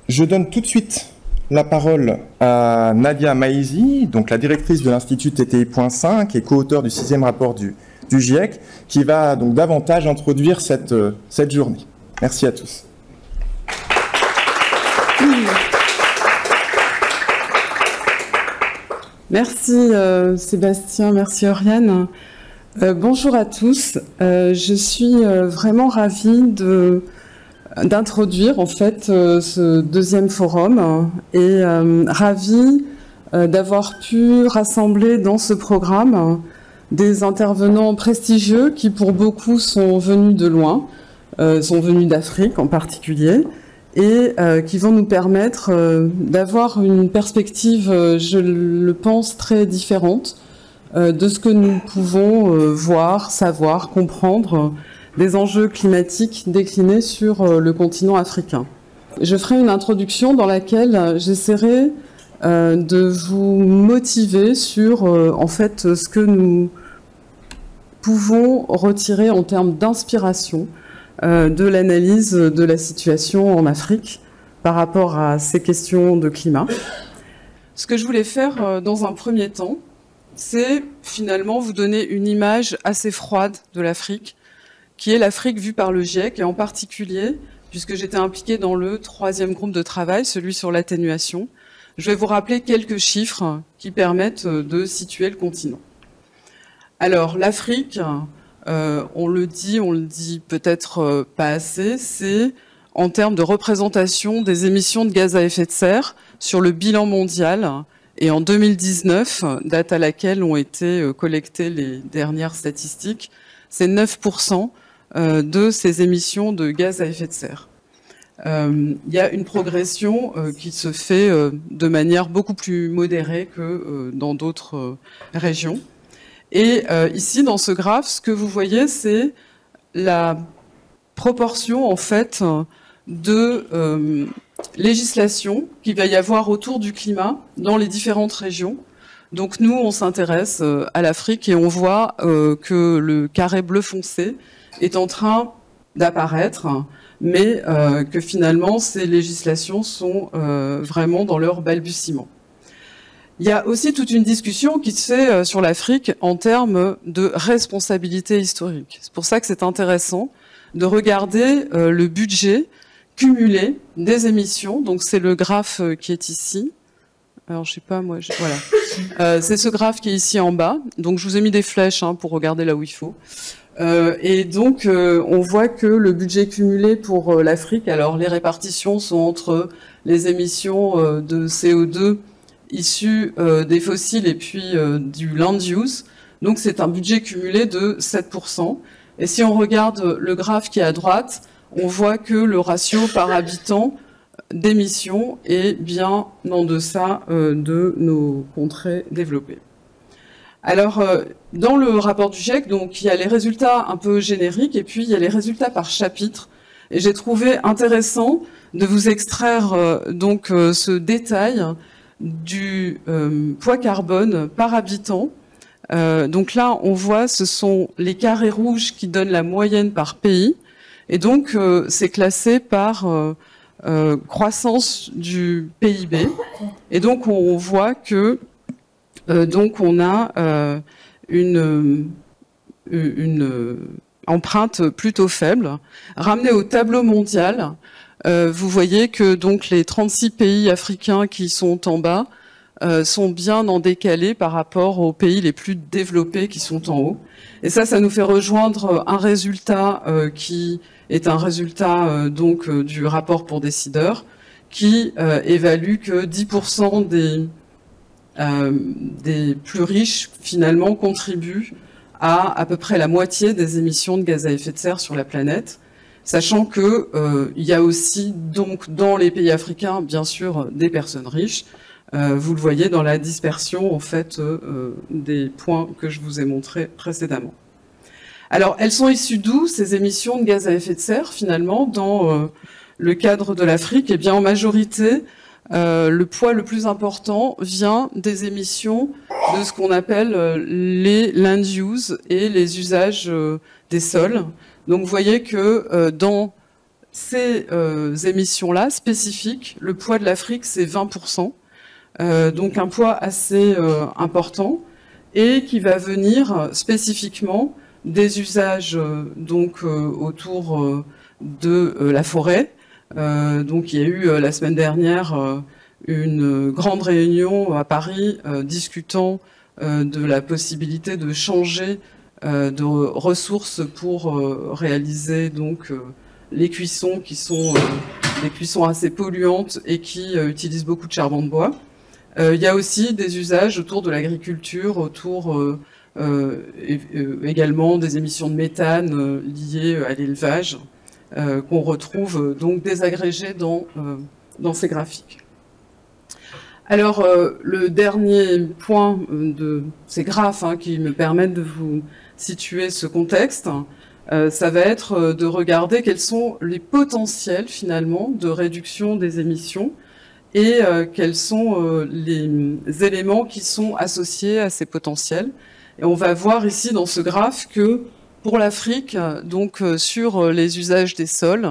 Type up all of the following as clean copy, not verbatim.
Je donne tout de suite la parole à Nadia Maizi, donc la directrice de l'Institut TTI.5 et co-auteure du 6e rapport du GIEC, qui va donc davantage introduire cette journée. Merci à tous. Merci Sébastien, merci Oriane. Bonjour à tous. Je suis vraiment ravie d'introduire en fait ce deuxième forum et ravie d'avoir pu rassembler dans ce programme des intervenants prestigieux qui pour beaucoup sont venus de loin, sont venus d'Afrique en particulier, et qui vont nous permettre d'avoir une perspective, je le pense, très différente de ce que nous pouvons voir, savoir, comprendre des enjeux climatiques déclinés sur le continent africain. Je ferai une introduction dans laquelle j'essaierai de vous motiver sur en fait ce que nous pouvons retirer en termes d'inspiration de l'analyse de la situation en Afrique par rapport à ces questions de climat. Ce que je voulais faire dans un premier temps, c'est finalement vous donner une image assez froide de l'Afrique, qui est l'Afrique vue par le GIEC, et en particulier, puisque j'étais impliquée dans le 3e groupe de travail, celui sur l'atténuation, je vais vous rappeler quelques chiffres qui permettent de situer le continent. Alors, l'Afrique, on le dit peut-être pas assez, c'est en termes de représentation des émissions de gaz à effet de serre sur le bilan mondial. Et en 2019, date à laquelle ont été collectées les dernières statistiques, c'est 9% de ces émissions de gaz à effet de serre. Il y a une progression qui se fait de manière beaucoup plus modérée que dans d'autres régions. Et ici, dans ce graphe, ce que vous voyez, c'est la proportion, en fait, de législation qu'il va y avoir autour du climat dans les différentes régions. Donc nous, on s'intéresse à l'Afrique et on voit que le carré bleu foncé est en train d'apparaître, mais que finalement, ces législations sont vraiment dans leur balbutiement. Il y a aussi toute une discussion qui se fait sur l'Afrique en termes de responsabilité historique. C'est pour ça que c'est intéressant de regarder le budget cumulé des émissions. Donc c'est le graphe qui est ici. Alors je sais pas, moi, voilà. C'est ce graphe qui est ici en bas. Donc je vous ai mis des flèches pour regarder là où il faut. Et donc on voit que le budget cumulé pour l'Afrique, alors les répartitions sont entre les émissions de CO2 issus des fossiles et puis du land use. Donc c'est un budget cumulé de 7%. Et si on regarde le graphe qui est à droite, on voit que le ratio par habitant d'émissions est bien en deçà de nos contrées développées. Alors, dans le rapport du GIEC, donc, il y a les résultats un peu génériques et puis il y a les résultats par chapitre. Et j'ai trouvé intéressant de vous extraire donc ce détail du poids carbone par habitant. Donc là, on voit, ce sont les carrés rouges qui donnent la moyenne par pays. Et donc, c'est classé par croissance du PIB. Et donc, on voit que donc on a une empreinte plutôt faible. Ramenée au tableau mondial, vous voyez que donc les 36 pays africains qui sont en bas sont bien en décalé par rapport aux pays les plus développés qui sont en haut. Et ça nous fait rejoindre un résultat qui est un résultat donc du rapport pour décideurs qui évalue que 10% des plus riches finalement contribuent à peu près la moitié des émissions de gaz à effet de serre sur la planète, sachant que il y a aussi donc dans les pays africains bien sûr des personnes riches. Vous le voyez dans la dispersion en fait des points que je vous ai montrés précédemment. Alors elles sont issues d'où ces émissions de gaz à effet de serre finalement dans le cadre de l'Afrique? Eh bien en majorité le poids le plus important vient des émissions de ce qu'on appelle les land use et les usages des sols. Donc vous voyez que dans ces émissions-là spécifiques, le poids de l'Afrique, c'est 20%, donc un poids assez important, et qui va venir spécifiquement des usages autour de la forêt. Donc il y a eu la semaine dernière une grande réunion à Paris discutant de la possibilité de changer de ressources pour réaliser les cuissons qui sont des cuissons assez polluantes et qui utilisent beaucoup de charbon de bois. Il y a aussi des usages autour de l'agriculture, autour également des émissions de méthane liées à l'élevage, qu'on retrouve donc désagrégées dans ces graphiques. Alors, le dernier point de ces graphes qui me permettent de vous situer ce contexte, ça va être de regarder quels sont les potentiels finalement de réduction des émissions et quels sont les éléments qui sont associés à ces potentiels. Et on va voir ici dans ce graphe que pour l'Afrique, donc sur les usages des sols,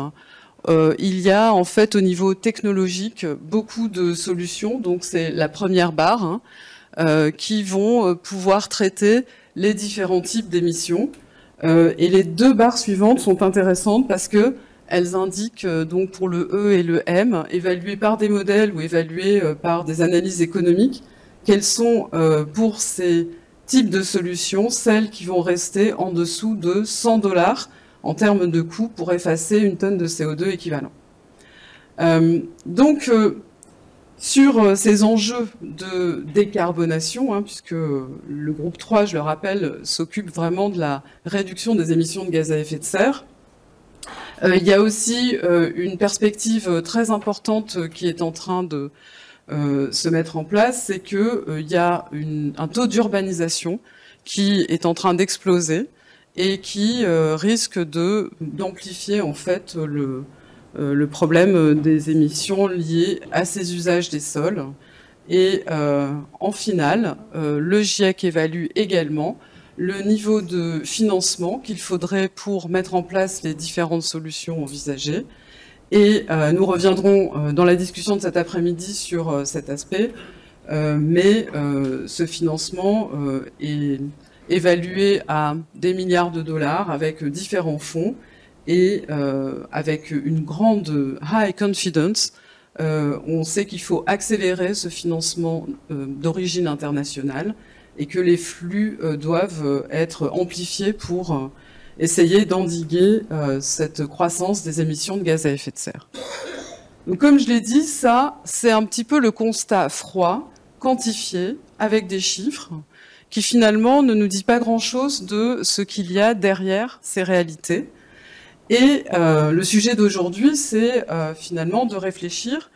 il y a en fait au niveau technologique beaucoup de solutions, donc c'est la première barre, qui vont pouvoir traiter les différents types d'émissions. Et les deux barres suivantes sont intéressantes parce que elles indiquent donc pour le E et le M, évalués par des modèles ou évalués par des analyses économiques, quelles sont pour ces types de solutions celles qui vont rester en dessous de 100 $ en termes de coût pour effacer une tonne de CO2 équivalent. Sur ces enjeux de décarbonation, puisque le groupe 3, je le rappelle, s'occupe vraiment de la réduction des émissions de gaz à effet de serre, il y a aussi une perspective très importante qui est en train de se mettre en place, c'est qu'il y a un taux d'urbanisation qui est en train d'exploser et qui risque d'amplifier en fait le problème des émissions liées à ces usages des sols. Et en finale, le GIEC évalue également le niveau de financement qu'il faudrait pour mettre en place les différentes solutions envisagées. Et nous reviendrons dans la discussion de cet après-midi sur cet aspect, mais ce financement est évalué à des milliards de dollars avec différents fonds et avec une grande high confidence. On sait qu'il faut accélérer ce financement d'origine internationale et que les flux doivent être amplifiés pour essayer d'endiguer cette croissance des émissions de gaz à effet de serre. Donc, comme je l'ai dit, ça, c'est un petit peu le constat froid, quantifié, avec des chiffres, qui finalement ne nous dit pas grand-chose de ce qu'il y a derrière ces réalités. Et le sujet d'aujourd'hui, c'est finalement de réfléchir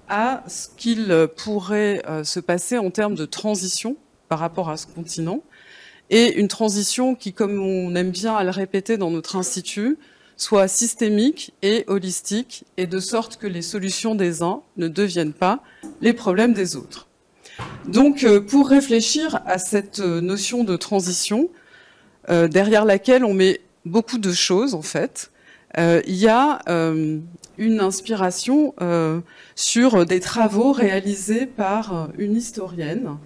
à ce qu'il pourrait se passer en termes de transition par rapport à ce continent, et une transition qui, comme on aime bien à le répéter dans notre institut, soit systémique et holistique, et de sorte que les solutions des uns ne deviennent pas les problèmes des autres. Donc, pour réfléchir à cette notion de transition, derrière laquelle on met beaucoup de choses, en fait, il y a une inspiration sur des travaux réalisés par une historienne,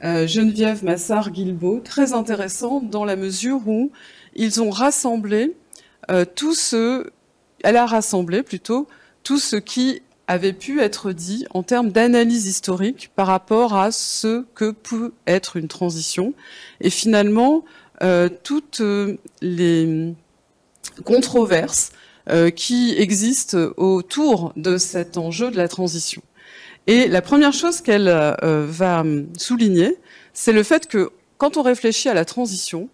Geneviève Massard-Guilbault, très intéressant dans la mesure où ils ont rassemblé elle a rassemblé plutôt tout ce qui avait pu être dit en termes d'analyse historique par rapport à ce que peut être une transition. Et finalement, toutes les controverses qui existent autour de cet enjeu de la transition. Et la première chose qu'elle va souligner, c'est le fait que quand on réfléchit à la transition,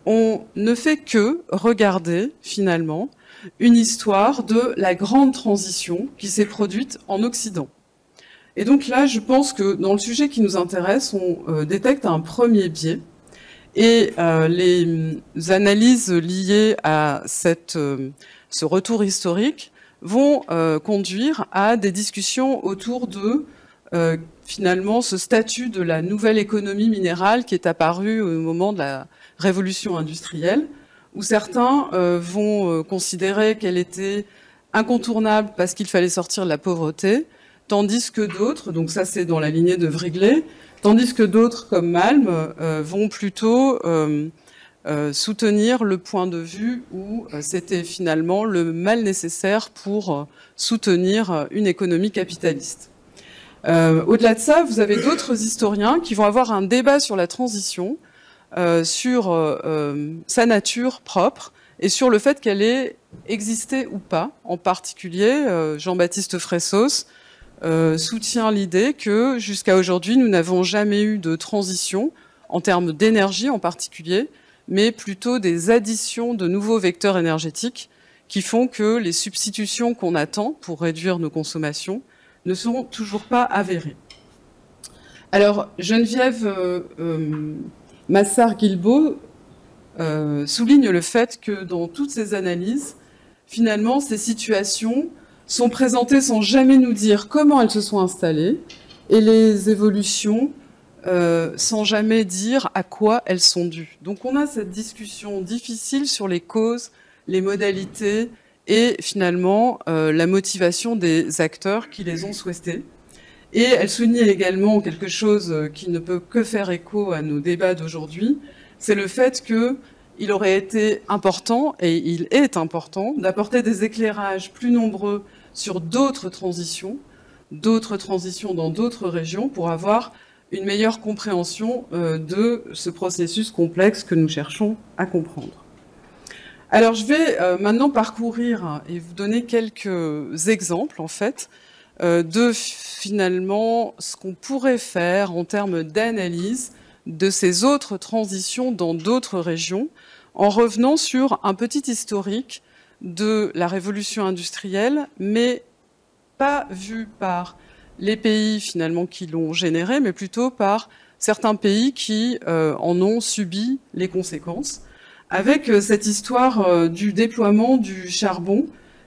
on ne fait que regarder finalement une histoire de la grande transition qui s'est produite en Occident. Et donc là, je pense que dans le sujet qui nous intéresse, on détecte un premier biais. Et les analyses liées à ce retour historique vont conduire à des discussions autour de finalement ce statut de la nouvelle économie minérale qui est apparu au moment de la révolution industrielle, où certains vont considérer qu'elle était incontournable parce qu'il fallait sortir de la pauvreté, tandis que d'autres, donc ça c'est dans la lignée de Wrigley, tandis que d'autres comme Malm vont plutôt soutenir le point de vue où c'était finalement le mal nécessaire pour soutenir une économie capitaliste. Au-delà de ça, vous avez d'autres historiens qui vont avoir un débat sur la transition, sur sa nature propre et sur le fait qu'elle ait existé ou pas. En particulier, Jean-Baptiste Fressos soutient l'idée que jusqu'à aujourd'hui, nous n'avons jamais eu de transition en termes d'énergie en particulier, mais plutôt des additions de nouveaux vecteurs énergétiques qui font que les substitutions qu'on attend pour réduire nos consommations ne sont toujours pas avérées. Alors, Geneviève Massard-Guilbault souligne le fait que dans toutes ces analyses, finalement, ces situations sont présentées sans jamais nous dire comment elles se sont installées, et les évolutions sans jamais dire à quoi elles sont dues. Donc on a cette discussion difficile sur les causes, les modalités et finalement la motivation des acteurs qui les ont souhaitées. Et elle souligne également quelque chose qui ne peut que faire écho à nos débats d'aujourd'hui, c'est le fait qu'il aurait été important, et il est important, d'apporter des éclairages plus nombreux sur d'autres transitions dans d'autres régions pour avoir une meilleure compréhension de ce processus complexe que nous cherchons à comprendre. Alors je vais maintenant parcourir et vous donner quelques exemples en fait de finalement ce qu'on pourrait faire en termes d'analyse de ces autres transitions dans d'autres régions en revenant sur un petit historique de la révolution industrielle, mais pas vu par les pays finalement qui l'ont généré, mais plutôt par certains pays qui en ont subi les conséquences, avec cette histoire du déploiement du charbon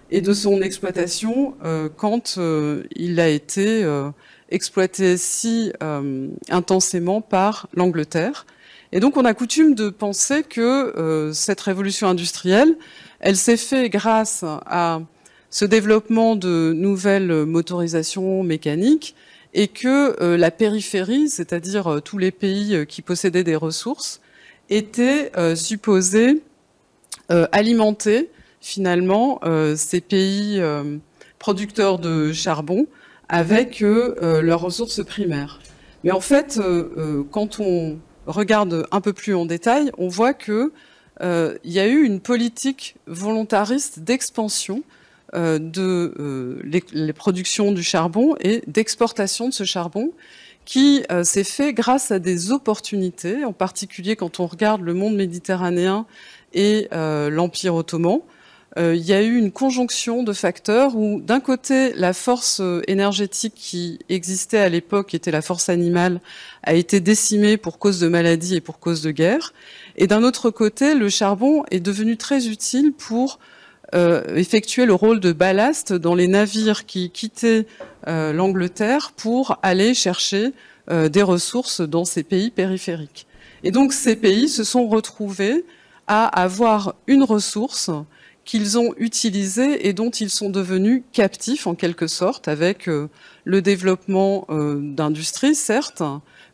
et de son exploitation quand il a été exploité si intensément par l'Angleterre. Et donc on a coutume de penser que cette révolution industrielle, elle s'est faite grâce à ce développement de nouvelles motorisations mécaniques et que la périphérie, c'est-à-dire tous les pays qui possédaient des ressources, étaient supposés alimenter finalement ces pays producteurs de charbon avec leurs ressources primaires. Mais en fait, quand on regarde un peu plus en détail, on voit que il y a eu une politique volontariste d'expansion les productions du charbon et d'exportation de ce charbon qui s'est fait grâce à des opportunités, en particulier quand on regarde le monde méditerranéen et l'Empire ottoman. Il y a eu une conjonction de facteurs où, d'un côté, la force énergétique qui existait à l'époque, qui était la force animale, a été décimée pour cause de maladies et pour cause de guerre. Et d'un autre côté, le charbon est devenu très utile pour effectuer le rôle de ballast dans les navires qui quittaient l'Angleterre pour aller chercher des ressources dans ces pays périphériques. Et donc ces pays se sont retrouvés à avoir une ressource qu'ils ont utilisée et dont ils sont devenus captifs en quelque sorte avec le développement d'industries, certes,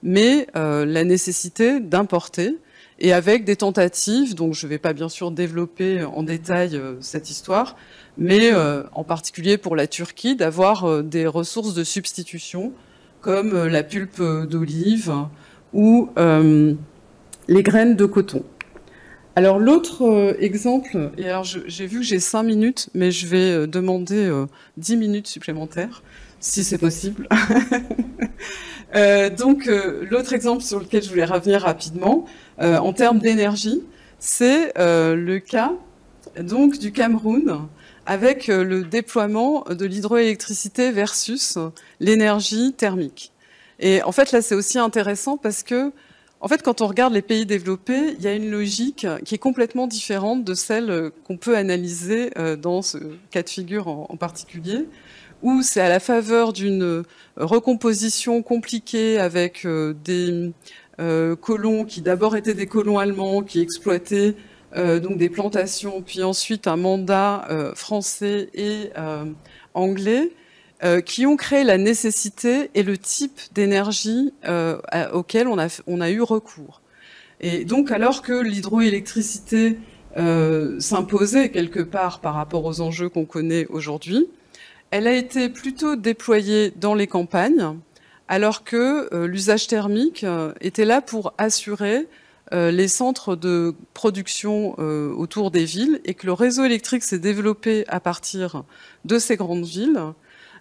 mais la nécessité d'importer et avec des tentatives, donc je ne vais pas bien sûr développer en détail cette histoire, mais en particulier pour la Turquie, d'avoir des ressources de substitution comme la pulpe d'olive ou les graines de coton. Alors l'autre exemple, et alors j'ai vu que j'ai 5 minutes, mais je vais demander 10 minutes supplémentaires, si c'est possible. Donc l'autre exemple sur lequel je voulais revenir rapidement, en termes d'énergie, c'est le cas donc du Cameroun avec le déploiement de l'hydroélectricité versus l'énergie thermique. Et en fait là c'est aussi intéressant parce que en fait, quand on regarde les pays développés, il y a une logique qui est complètement différente de celle qu'on peut analyser dans ce cas de figure en particulier, où c'est à la faveur d'une recomposition compliquée avec des colons qui d'abord étaient des colons allemands, qui exploitaient donc des plantations, puis ensuite un mandat français et anglais, qui ont créé la nécessité et le type d'énergie auquel on a eu recours. Et donc, alors que l'hydroélectricité s'imposait quelque part par rapport aux enjeux qu'on connaît aujourd'hui, elle a été plutôt déployée dans les campagnes, alors que l'usage thermique était là pour assurer les centres de production autour des villes, et que le réseau électrique s'est développé à partir de ces grandes villes,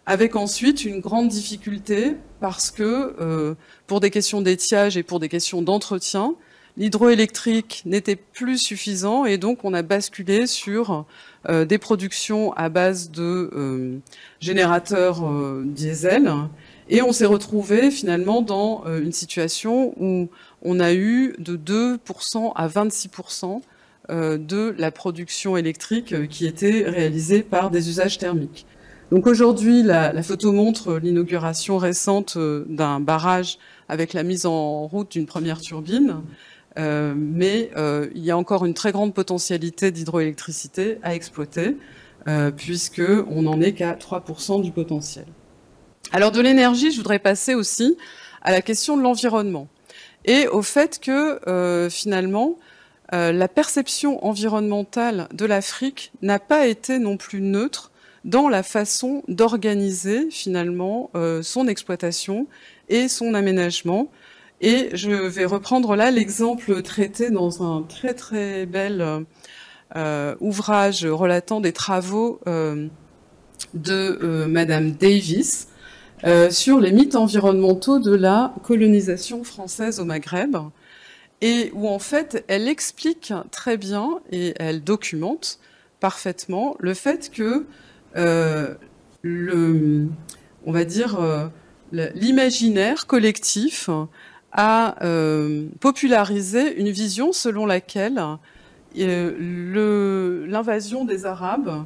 avec ensuite une grande difficulté parce que pour des questions d'étiage et pour des questions d'entretien, l'hydroélectrique n'était plus suffisant, et donc on a basculé sur des productions à base de générateurs diesel, et on s'est retrouvé finalement dans une situation où on a eu de 2% à 26% de la production électrique qui était réalisée par des usages thermiques. Donc aujourd'hui, la photo montre l'inauguration récente d'un barrage avec la mise en route d'une première turbine, mais il y a encore une très grande potentialité d'hydroélectricité à exploiter, puisqu'on n'en est qu'à 3% du potentiel. Alors de l'énergie, je voudrais passer aussi à la question de l'environnement et au fait que finalement, la perception environnementale de l'Afrique n'a pas été non plus neutre dans la façon d'organiser finalement son exploitation et son aménagement. Et je vais reprendre là l'exemple traité dans un très très bel ouvrage relatant des travaux de Madame Davis sur les mythes environnementaux de la colonisation française au Maghreb, et où en fait elle explique très bien et elle documente parfaitement le fait que on va dire l'imaginaire collectif a popularisé une vision selon laquelle l'invasion des Arabes,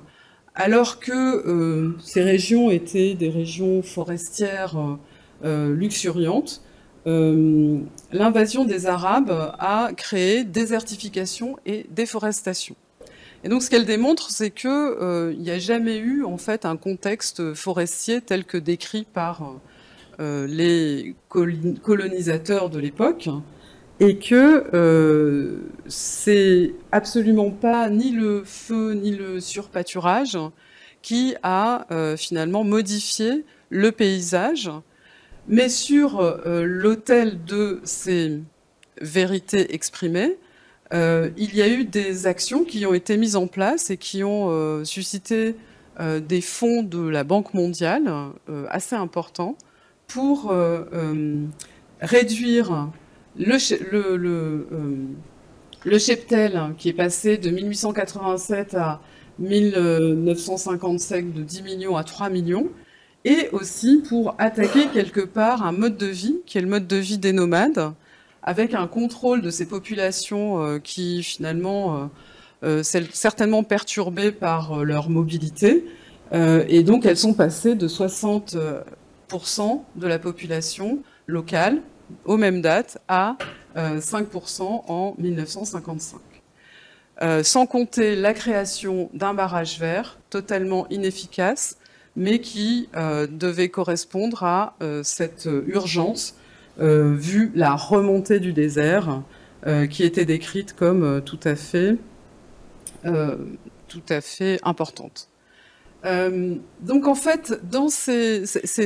alors que ces régions étaient des régions forestières luxuriantes, l'invasion des Arabes a créé désertification et déforestation. Et donc, ce qu'elle démontre, c'est que il n'y a jamais eu en fait un contexte forestier tel que décrit par les colonisateurs de l'époque, et que c'est absolument pas ni le feu ni le surpâturage qui a finalement modifié le paysage, mais sur l'autel de ces vérités exprimées, il y a eu des actions qui ont été mises en place et qui ont suscité des fonds de la Banque mondiale assez importants pour réduire le cheptel qui est passé de 1887 à 1957 de 10 millions à 3 millions, et aussi pour attaquer quelque part un mode de vie qui est le mode de vie des nomades, avec un contrôle de ces populations qui finalement certainement perturbées par leur mobilité, et donc elles sont passées de 60% de la population locale aux mêmes dates à 5% en 1955. Sans compter la création d'un barrage vert totalement inefficace, mais qui devait correspondre à cette urgence, vu la remontée du désert, qui était décrite comme tout à fait importante. Donc en fait, dans ces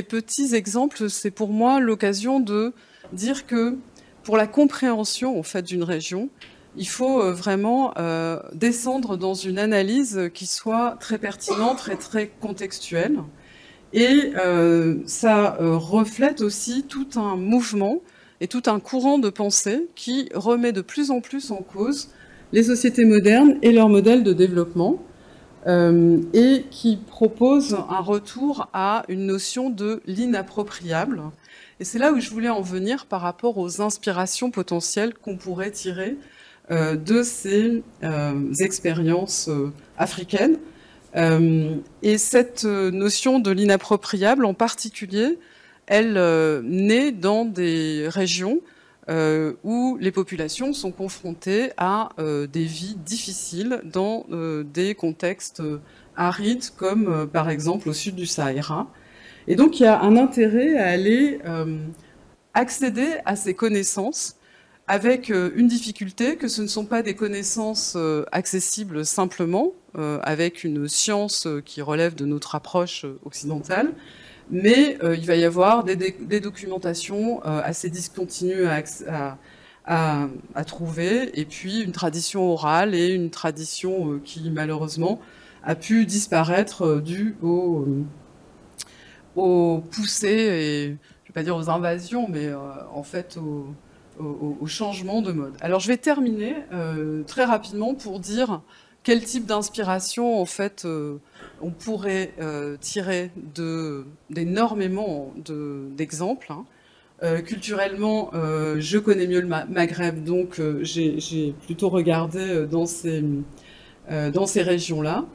petits exemples, c'est pour moi l'occasion de dire que pour la compréhension en fait d'une région, il faut vraiment descendre dans une analyse qui soit très pertinente et très contextuelle. Et ça reflète aussi tout un mouvement et tout un courant de pensée qui remet de plus en plus en cause les sociétés modernes et leur modèle de développement, et qui propose un retour à une notion de l'inappropriable. Et c'est là où je voulais en venir par rapport aux inspirations potentielles qu'on pourrait tirer de ces expériences africaines. Et cette notion de l'inappropriable en particulier, elle naît dans des régions où les populations sont confrontées à des vies difficiles dans des contextes arides, comme par exemple au sud du Sahara. Et donc il y a un intérêt à aller accéder à ces connaissances, avec une difficulté que ce ne sont pas des connaissances accessibles simplement, avec une science qui relève de notre approche occidentale, mais il va y avoir des documentations assez discontinues à trouver, et puis une tradition orale et une tradition qui malheureusement a pu disparaître due aux poussées, et je ne vais pas dire aux invasions, mais en fait au changement de mode. Alors je vais terminer très rapidement pour dire quel type d'inspiration en fait on pourrait tirer d'énormément d'exemples. Culturellement, je connais mieux le Maghreb, donc j'ai plutôt regardé dans ces régions-là.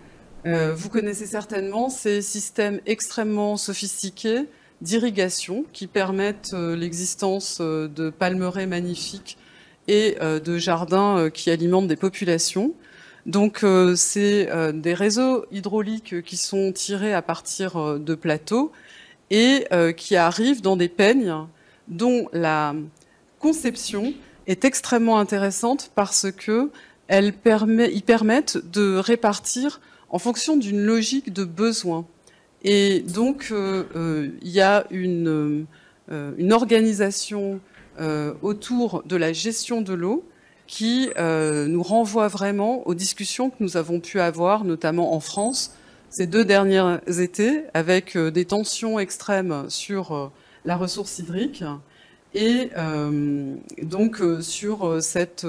Vous connaissez certainement ces systèmes extrêmement sophistiqués d'irrigation qui permettent l'existence de palmeraies magnifiques et de jardins qui alimentent des populations. Donc c'est des réseaux hydrauliques qui sont tirés à partir de plateaux et qui arrivent dans des peignes dont la conception est extrêmement intéressante parce qu'ils permettent de répartir en fonction d'une logique de besoin. Et donc, il y a une organisation autour de la gestion de l'eau qui nous renvoie vraiment aux discussions que nous avons pu avoir, notamment en France, ces 2 derniers étés, avec des tensions extrêmes sur la ressource hydrique, et donc sur cette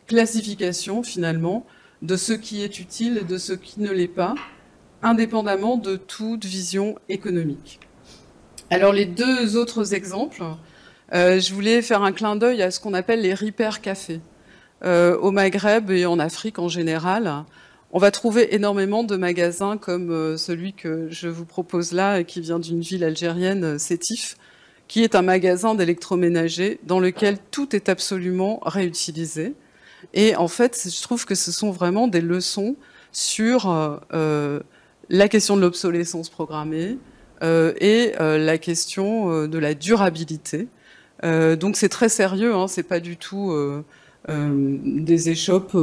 classification, finalement, de ce qui est utile et de ce qui ne l'est pas, indépendamment de toute vision économique. Alors les 2 autres exemples, je voulais faire un clin d'œil à ce qu'on appelle les repair cafés. Au Maghreb et en Afrique en général, on va trouver énormément de magasins comme celui que je vous propose là, et qui vient d'une ville algérienne, Sétif, qui est un magasin d'électroménager dans lequel tout est absolument réutilisé. Et en fait, je trouve que ce sont vraiment des leçons sur la question de l'obsolescence programmée et la question de la durabilité. Donc c'est très sérieux, hein, c'est pas du tout des échoppes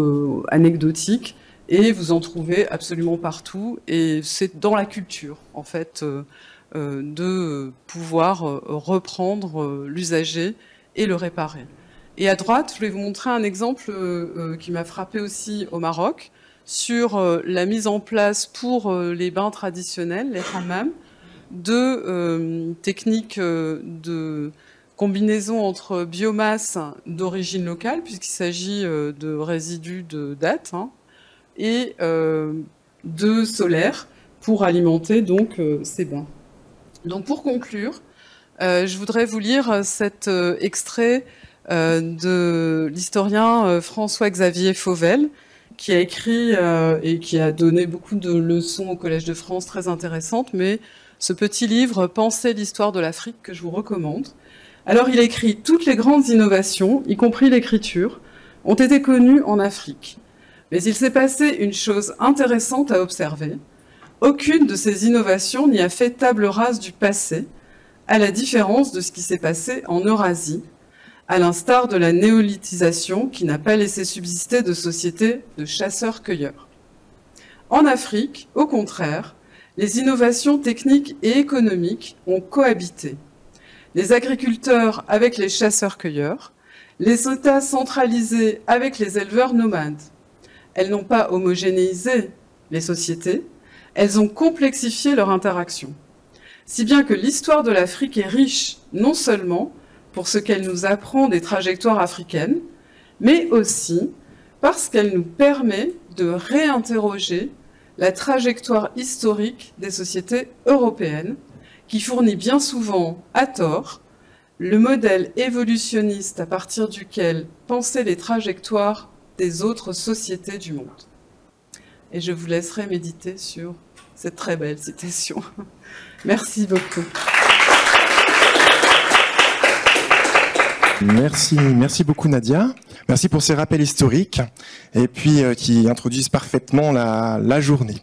anecdotiques, et vous en trouvez absolument partout, et c'est dans la culture en fait de pouvoir reprendre l'usager et le réparer. Et à droite, je vais vous montrer un exemple qui m'a frappé aussi au Maroc, sur la mise en place pour les bains traditionnels, les hammams, de techniques de combinaison entre biomasse d'origine locale, puisqu'il s'agit de résidus de date, hein, et de solaire pour alimenter donc ces bains. Donc pour conclure, je voudrais vous lire cet extrait de l'historien François-Xavier Fauvel, qui a écrit et qui a donné beaucoup de leçons au Collège de France très intéressantes, mais ce petit livre « Penser l'histoire de l'Afrique » que je vous recommande. Alors il écrit « Toutes les grandes innovations, y compris l'écriture, ont été connues en Afrique. Mais il s'est passé une chose intéressante à observer. Aucune de ces innovations n'y a fait table rase du passé, à la différence de ce qui s'est passé en Eurasie, à l'instar de la néolithisation qui n'a pas laissé subsister de sociétés de chasseurs-cueilleurs. En Afrique, au contraire, les innovations techniques et économiques ont cohabité. Les agriculteurs avec les chasseurs-cueilleurs, les États centralisés avec les éleveurs nomades. Elles n'ont pas homogénéisé les sociétés, elles ont complexifié leur interaction. Si bien que l'histoire de l'Afrique est riche non seulement pour ce qu'elle nous apprend des trajectoires africaines, mais aussi parce qu'elle nous permet de réinterroger la trajectoire historique des sociétés européennes, qui fournit bien souvent, à tort, le modèle évolutionniste à partir duquel penser les trajectoires des autres sociétés du monde. Et je vous laisserai méditer sur cette très belle citation. Merci beaucoup. Merci beaucoup Nadia. Merci pour ces rappels historiques et puis qui introduisent parfaitement la journée.